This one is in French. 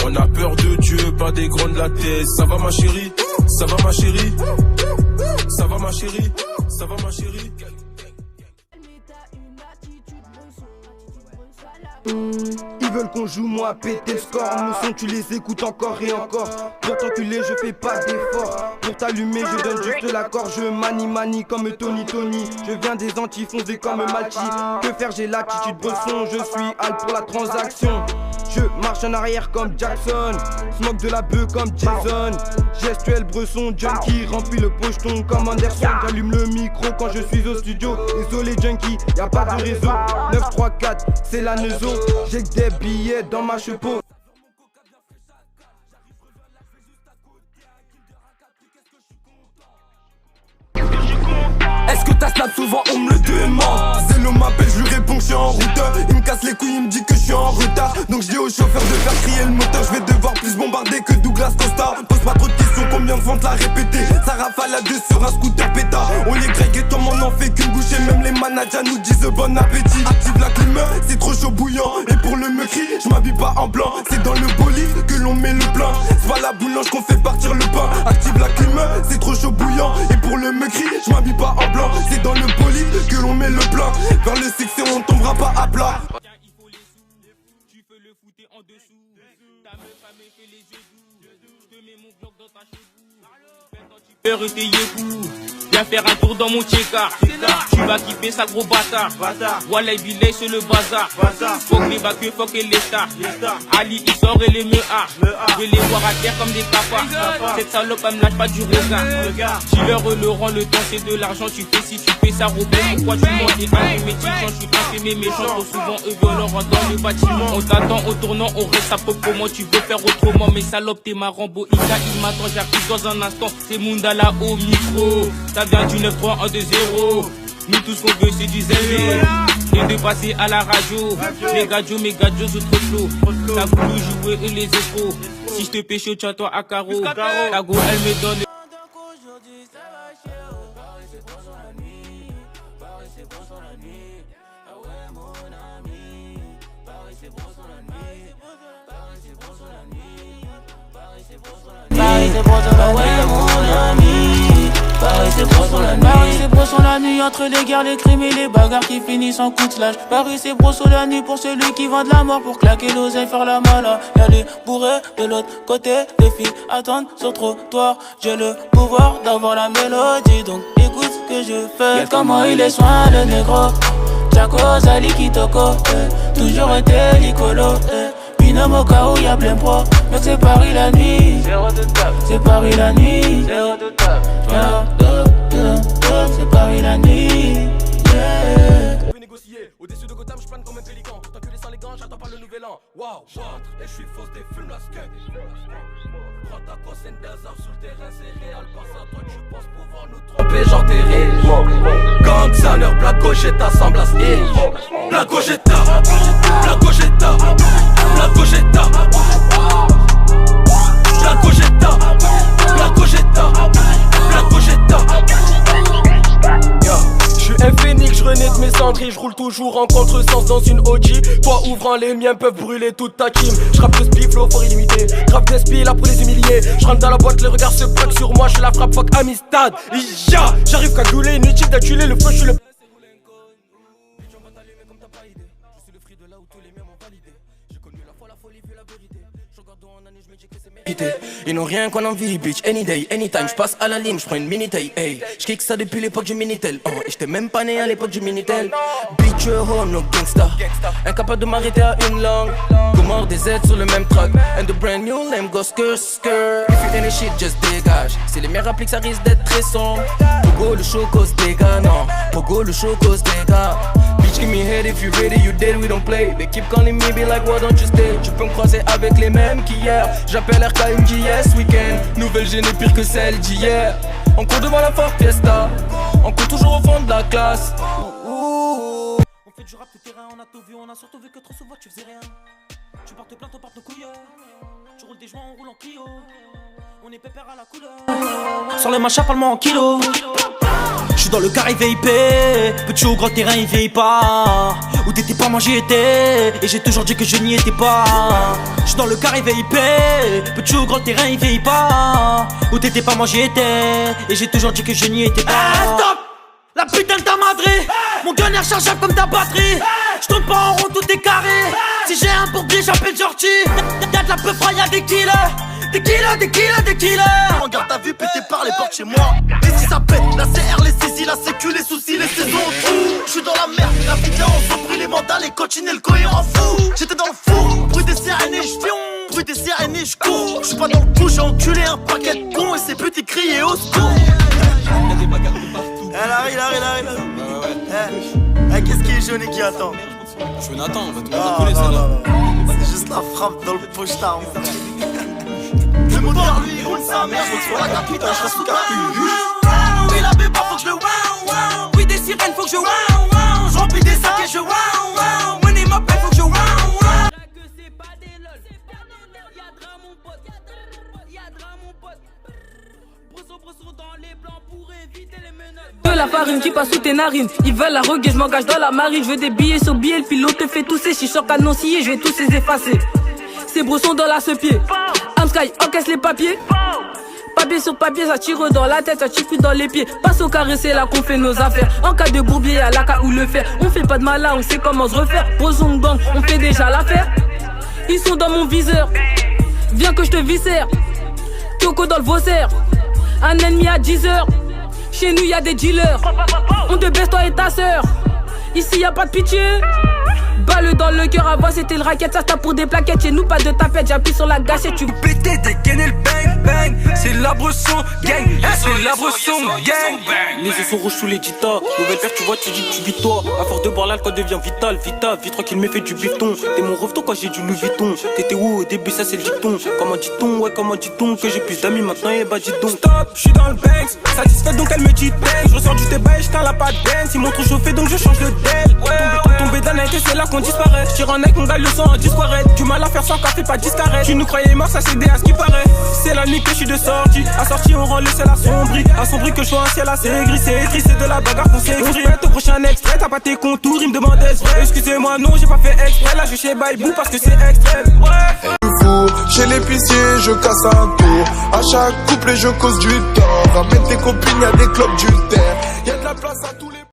On a peur de Dieu, pas des grands de la tête. Ça va ma chérie, ça va ma chérie, ça va ma chérie, ça va ma chérie. Ils veulent qu'on joue, moi péter le score. Mon son tu les écoutes encore et encore. Pour t'enculer je fais pas d'effort. Pour t'allumer je donne juste l'accord. Je manie comme Tony. Je viens des Antilles foncés comme Malchi. Que faire, j'ai l'attitude bresson. Je suis hal pour la transaction. Je marche en arrière comme Jackson. Smoke de la bœuf comme Jason. Gestuel bresson, junkie. Remplis le pocheton comme Anderson. J'allume le micro quand je suis au studio. Désolé junkie, y'a pas de réseau. 934, c'est la neuzo. J'ai que des billets dans ma chepeau. Est-ce que t'as snap souvent on me le demande. Zélo m'appelle, je lui réponds que je suis en route. Il me casse les couilles, il me dit que je suis en retard. Donc je dis au chauffeur de faire crier le moteur. Je vais devoir plus bombarder que Douglas Costa. Pose pas trop de questions, combien de fois te l'a répété. Ça rafale à deux sur un scooter pétard. On est grec et toi on n'en fait qu'une bouchée. Même les managers nous disent bon appétit. Active la clim, c'est trop chaud bouillant. Et pour le meurtri, je m'habille pas en blanc. C'est dans le bolide que l'on met le plein. C'est pas la boulange qu'on fait partir le pain. Active la clim, c'est trop chaud bouillant. Et pour le meurtri, je m'habille pas en blanc. C'est dans le bolide que l'on met le plein. Vers le succès on tombera pas à plat. Il faut les sous, tu peux le foutre en dessous. Ta meuf a fait les yeux doux. Je te mets mon bloc dans ta cheveux. Maintenant tu peux retailler fou. Viens faire un tour dans mon tchéka. Tu vas kiffer ça gros bâtard. Voilà billet sur le bazar. Faut que les vacues, faut que les stars. Ali il sort et les meurs. Je vais les voir à terre comme des tapas. Cette salope elle me lâche pas du regard. Dealer le rend le temps c'est de l'argent. Tu fais si tu fais ça robot. Pourquoi tu mens et un mes je suis pas fait mes méchants. Trop souvent eux violents rentrent dans le bâtiment. On t'attend au tournant, on reste à peu comment tu veux faire autrement. Mais salope t'es ma Rambo. Il m'attend, j'arrive dans un instant. C'est Mundala au micro. Ça vient du 9-3 1 2 0. Nous tout ce qu'on veut c'est du zéro. Et de passer à la radio. Les gadgets, mes gadgets sont trop flots. T'as voulu jouer et les échos. Si je te pêche tu as toi à carreau. Cago elle me donne. Paris c'est pour sur la nuit, mon ami. Paris c'est pour sur la nuit. Paris c'est pour sur la nuit, entre les guerres, les crimes et les bagarres qui finissent en coup de slash. Paris c'est pour sur la nuit pour celui qui vend de la mort pour claquer l'oseille, faire la mala. Y'a les bourrés de l'autre côté, les filles attendent sur trottoir. J'ai le pouvoir d'avoir la mélodie, donc écoute ce que je fais. Regarde comment il est soin le négro. Chaco, Zali, Kitoko, toujours été licolo, Binôme au cas où y'a plein pro. Mec c'est Paris la nuit. C'est Paris la nuit. C'est Paris la nuit. On peut négocier, au-dessus de Gotham je plane comme un pélican. Tant que les sans les gants, j'attends pas le nouvel an. Waouh, j'entre et je suis fausse des fumes la skunk. Prends ta cossine des arbres sur le terrain, c'est réel. Pense à toi, tu penses pouvoir nous tromper, j'enterrai. Gang, Sanner, Black Gogeta, Samblas, Black Gogeta, Black Gogeta, Black Gogeta, Black Gogeta, Black Gogeta, Black Gogeta. Je suis un phénix, je renais de mes cendres, je roule toujours en contresens dans une OG. Toi ouvrant les miens peuvent brûler toute ta team. Je rappe le spiff, l'eau fort illimité. Grave d'esprit là pour les humilier. Je rentre dans la boîte, les regards se braquent sur moi. Je la frappe, fuck Amistad. Ya, j'arrive qu'à gouler, inutile d'adjuler le feu, je suis le. Ils n'ont rien qu'on envie, bitch, any day, anytime. J'passe à la ligne, j'prends une Minitel, hey. J'kick ça depuis l'époque du Minitel, oh. Et j'étais même pas né à l'époque du Minitel. Bitch, home, no gangsta. Incapable de m'arrêter à une langue. Comment des Z sur le même track. And the brand new name go skr skr. If you any shit, just dégage. Si les miens rappliquent, ça risque d'être très sombre. Pogo le show cause des gars, non. Pogo le show cause des gars. Bitch, give me head if you ready, you dead, we don't play. They keep calling me, be like, why don't you stay? Tu peux me croiser avec les mêmes qu'hier. J'appelle RKMJS week-end. Nouvelle gênée pire que celle d'hier. On court devant la Ford Fiesta. On court toujours au fond de la classe. On fait du rap de terrain, on a tout vu. On a surtout vu que trop souvent tu faisais rien. Tu portes plainte, on porte nos couilles. Tu roules des joints, on roule en Clio. On est pépère à la couleur. Sur les machins, parle-moi en kilos. J'suis dans le carré VIP, petit ou gros terrain il vieillit pas. Où t'étais pas, moi j'y étais, et j'ai toujours dit que je n'y étais pas. J'suis dans le carré VIP, petit ou gros terrain il vieillit pas. Où t'étais pas, moi j'y étais, et j'ai toujours dit que je n'y étais pas. Stop! La putain de ta madrée, mon gun est rechargeable comme ta batterie. J'tourne pas en rond, tout est carré. Si j'ai un bourbier, j'appelle Georgie. Y'a de la peu froid, y'a des killers. Des killers. Regarde ta vue pété par les portes chez moi. Et si ça pète, la CR, les saisies, la sécu, les soucis, les saisons. J'suis dans la merde, la vidéo, on s'en pris les mandats, les coachines et le cohérent fou. J'étais dans le four, bruit des sirènes et j'fion. Bruit des sirènes et j'cours. J'suis pas dans le coup, j'ai enculé un paquet de cons. Et ses petits criaient au secours. Y'a des bagarres de partout. Elle arrive. Eh, qu'est-ce qui est jaune et qui attend? Je suis Nathan, on va tout le monde appeler ça là. C'est juste la frappe dans le pochetard. Le moteur lui roule sa mère, je sur la capitale, je sous capuche. Oui la béba faut que je le wow. Oui des sirènes faut que je wow. Je remplis des sacs et je wow. Money m'appelle faut que je wow. Que c'est pas des lol. Yadra mon pote. Yadra mon pote. Brosso dans les blancs pour éviter les menottes. De la farine qui passe sous tes narines. Ils veulent la reguer, je m'engage dans la marine. Je veux des billets sur billets, le pilote te fait tousser. Si je sors canon scié, je vais tous les effacer. Ces brossons dans la ce-pied. Amsky encaisse les papiers. Papier sur papier, ça tire dans la tête, ça tire plus dans les pieds. Passe au carré, c'est là qu'on fait nos affaires. En cas de bourbier, y'a la cas où le faire. On fait pas de malin, on sait comment se refaire. Brosson gang, on fait déjà l'affaire. Ils sont dans mon viseur. Viens que je te viscère. Toko dans le Vaussaire. Un ennemi à 10 heures. Chez nous y'a des dealers. On te baisse toi et ta sœur. Ici y'a pas de pitié. Balle dans le cœur, avant c'était le racket, ça tape pour des plaquettes. Chez nous pas de tapette, j'appuie sur la gâchette. Tu Péter, dégainer le bang bang. C'est la Bresson gang. C'est la Bresson gang. Les yeux sont rouges sous les guitares. Nouvelle paire, tu vois, tu dis que tu vis toi. À force de boire l'alcool devient vital. Vite tranquille, mais fait du bifton. T'es mon revton quand j'ai du Louis Vuitton. T'étais où au début, ça c'est le dicton. Comment dit-on, ouais, comment dit-on que j'ai plus d'amis maintenant, et bah dis donc. Stop, j'suis dans le banks. Satisfait donc elle me dit bang. Je ressors du débat et j'teins la patte dance. Ils m'ont trop chauffé donc je change de del. Tombé d'un été, c'est là qu'on disparaît. J'tire un mec, mon gars le sang en disparaître. Du mal à faire sans café, pas discaraître. Tu nous croyais mort, ça c'est à ce qui paraît. C'est la nuit que je suis de sortie. Assorti, on rend le ciel assombri. Assombri que je sois un ciel assez gris. C'est écrit, c'est de la bagarre qu'on s'écrit. On se pète au prochain extrait, t'as pas tes contours, il me demande est-ce vrai. Excusez-moi, non, j'ai pas fait exprès. Là, je suis chez Baibou parce que c'est extrême. Ouais. Chez l'épicier, je casse un tour. À chaque couplet, je cause du tort. Ramène tes copines, y'a des clubs du terre. Y'a de la place à tous les